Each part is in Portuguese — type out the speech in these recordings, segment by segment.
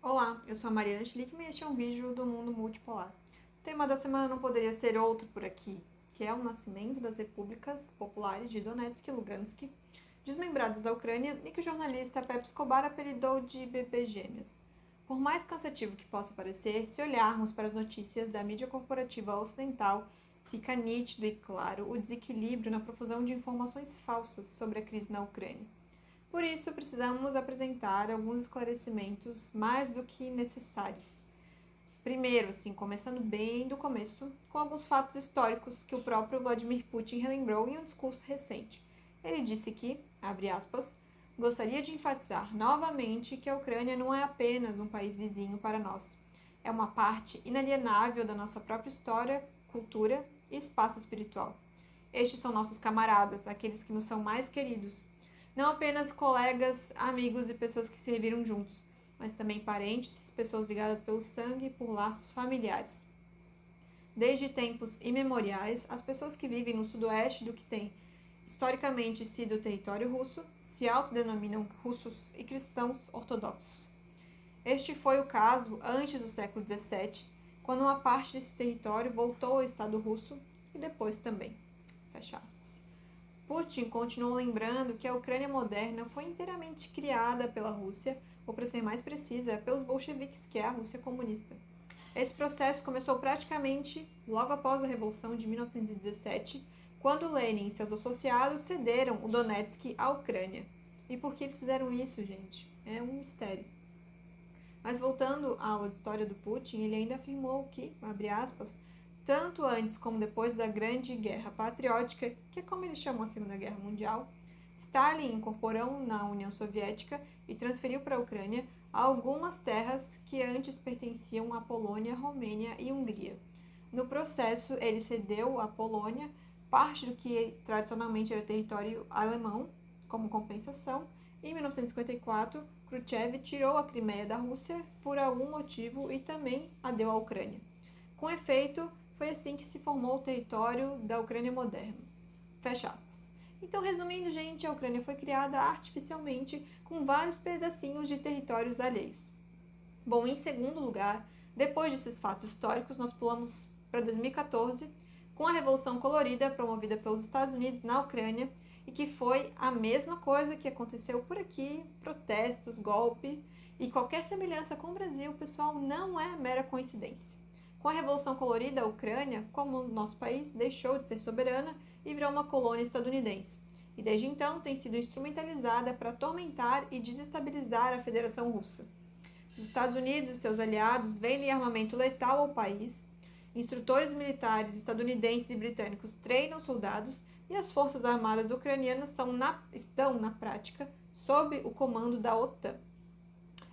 Olá, eu sou a Mariana Schlickman e este é um vídeo do Mundo Multipolar. O tema da semana não poderia ser outro por aqui, que é o nascimento das repúblicas populares de Donetsk e Lugansk, desmembradas da Ucrânia e que o jornalista Pepe Escobar apelidou de bebê gêmeas. Por mais cansativo que possa parecer, se olharmos para as notícias da mídia corporativa ocidental, fica nítido e claro o desequilíbrio na profusão de informações falsas sobre a crise na Ucrânia. Por isso, precisamos apresentar alguns esclarecimentos mais do que necessários. Primeiro, sim, começando bem do começo, com alguns fatos históricos que o próprio Vladimir Putin relembrou em um discurso recente. Ele disse que, abre aspas, gostaria de enfatizar novamente que a Ucrânia não é apenas um país vizinho para nós. É uma parte inalienável da nossa própria história, cultura e espaço espiritual. Estes são nossos camaradas, aqueles que nos são mais queridos, não apenas colegas, amigos e pessoas que serviram juntos, mas também parentes, pessoas ligadas pelo sangue e por laços familiares. Desde tempos imemoriais, as pessoas que vivem no sudoeste do que tem historicamente sido o território russo se autodenominam russos e cristãos ortodoxos. Este foi o caso antes do século XVII, quando uma parte desse território voltou ao Estado russo e depois também. Fecha aspas. Putin continuou lembrando que a Ucrânia moderna foi inteiramente criada pela Rússia, ou para ser mais precisa, pelos bolcheviques, que é a Rússia comunista. Esse processo começou praticamente logo após a Revolução de 1917, quando Lenin e seus associados cederam o Donetsk à Ucrânia. E por que eles fizeram isso, gente? É um mistério. Mas voltando à aula de história do Putin, ele ainda afirmou que, abre aspas, tanto antes como depois da Grande Guerra Patriótica, que é como eles chamam a Segunda Guerra Mundial, Stalin incorporou na União Soviética e transferiu para a Ucrânia algumas terras que antes pertenciam à Polônia, Romênia e Hungria. No processo, ele cedeu à Polônia parte do que tradicionalmente era território alemão, como compensação, e em 1954, Khrushchev tirou a Crimeia da Rússia por algum motivo e também a deu à Ucrânia. Com efeito, foi assim que se formou o território da Ucrânia moderna. Fecha aspas. Então, resumindo, gente, a Ucrânia foi criada artificialmente com vários pedacinhos de territórios alheios. Bom, em segundo lugar, depois desses fatos históricos, nós pulamos para 2014, com a Revolução Colorida promovida pelos Estados Unidos na Ucrânia, e que foi a mesma coisa que aconteceu por aqui, protestos, golpe, e qualquer semelhança com o Brasil, pessoal, não é mera coincidência. Com a Revolução Colorida, a Ucrânia, como o nosso país, deixou de ser soberana e virou uma colônia estadunidense. E desde então tem sido instrumentalizada para atormentar e desestabilizar a Federação Russa. Os Estados Unidos e seus aliados vendem armamento letal ao país, instrutores militares estadunidenses e britânicos treinam soldados e as forças armadas ucranianas estão, na prática, sob o comando da OTAN.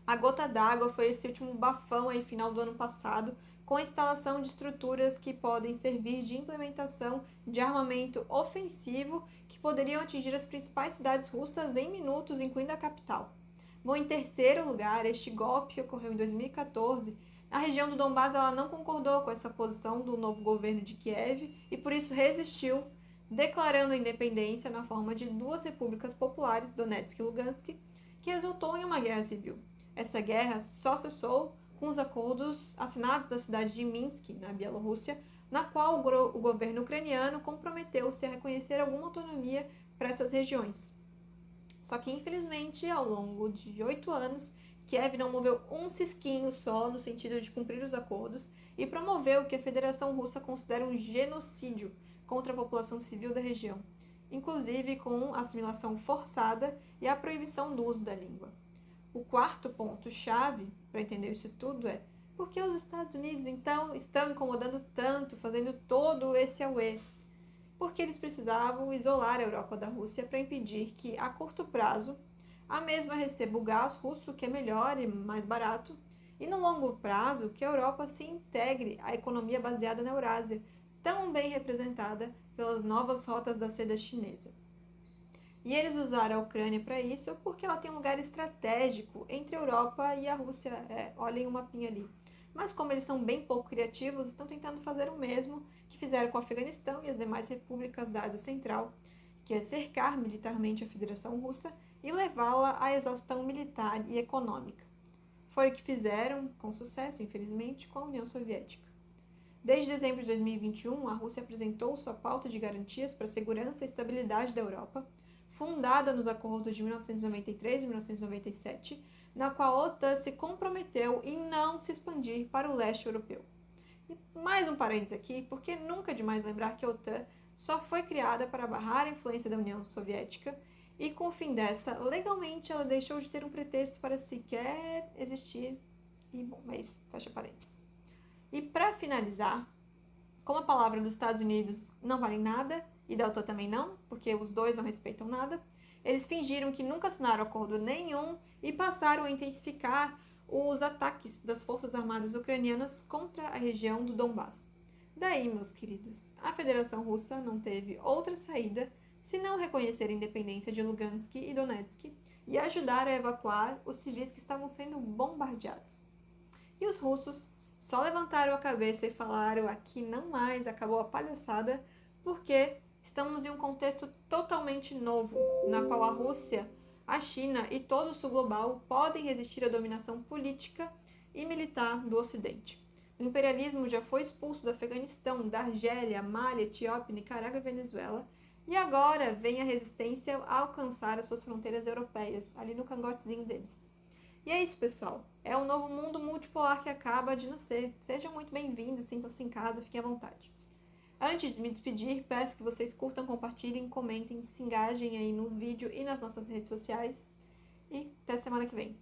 A gota d'água foi esse último bafão aí final do ano passado, com a instalação de estruturas que podem servir de implementação de armamento ofensivo que poderiam atingir as principais cidades russas em minutos, incluindo a capital. Bom, em terceiro lugar, este golpe ocorreu em 2014. A região do Donbás ela não concordou com essa posição do novo governo de Kiev e por isso resistiu, declarando a independência na forma de duas repúblicas populares, Donetsk e Lugansk, que resultou em uma guerra civil. Essa guerra só cessou com os acordos assinados da cidade de Minsk, na Bielorrússia, na qual o governo ucraniano comprometeu-se a reconhecer alguma autonomia para essas regiões. Só que, infelizmente, ao longo de 8 anos, Kiev não moveu um cisquinho só no sentido de cumprir os acordos e promoveu o que a Federação Russa considera um genocídio contra a população civil da região, inclusive com assimilação forçada e a proibição do uso da língua. O quarto ponto-chave para entender isso tudo é por que os Estados Unidos, então, estão incomodando tanto, fazendo todo esse auê? Porque eles precisavam isolar a Europa da Rússia para impedir que, a curto prazo, a mesma receba o gás russo, que é melhor e mais barato, e no longo prazo que a Europa se integre à economia baseada na Eurásia, tão bem representada pelas novas rotas da seda chinesa. E eles usaram a Ucrânia para isso porque ela tem um lugar estratégico entre a Europa e a Rússia. Olhem o mapinha ali. Mas como eles são bem pouco criativos, estão tentando fazer o mesmo que fizeram com o Afeganistão e as demais repúblicas da Ásia Central, que é cercar militarmente a Federação Russa e levá-la à exaustão militar e econômica. Foi o que fizeram, com sucesso, infelizmente, com a União Soviética. Desde dezembro de 2021, a Rússia apresentou sua pauta de garantias para a segurança e estabilidade da Europa, fundada nos acordos de 1993 e 1997, na qual a OTAN se comprometeu em não se expandir para o leste europeu. E mais um parênteses aqui, porque nunca é demais lembrar que a OTAN só foi criada para barrar a influência da União Soviética e, com o fim dessa, legalmente ela deixou de ter um pretexto para sequer existir. E, bom, é isso, fecha parênteses. E para finalizar, como a palavra dos Estados Unidos não vale nada, e da OTAN também não, porque os dois não respeitam nada, eles fingiram que nunca assinaram acordo nenhum e passaram a intensificar os ataques das forças armadas ucranianas contra a região do Donbass. Daí, meus queridos, a Federação Russa não teve outra saída senão reconhecer a independência de Lugansk e Donetsk e ajudar a evacuar os civis que estavam sendo bombardeados. E os russos só levantaram a cabeça e falaram: aqui não mais, acabou a palhaçada, porque estamos em um contexto totalmente novo, na qual a Rússia, a China e todo o sul global podem resistir à dominação política e militar do Ocidente. O imperialismo já foi expulso do Afeganistão, da Argélia, Mali, Etiópia, Nicarágua e Venezuela, e agora vem a resistência a alcançar as suas fronteiras europeias, ali no cangotezinho deles. E é isso, pessoal. É um novo mundo multipolar que acaba de nascer. Sejam muito bem-vindos, sintam-se em casa, fiquem à vontade. Antes de me despedir, peço que vocês curtam, compartilhem, comentem, se engajem aí no vídeo e nas nossas redes sociais. E até semana que vem.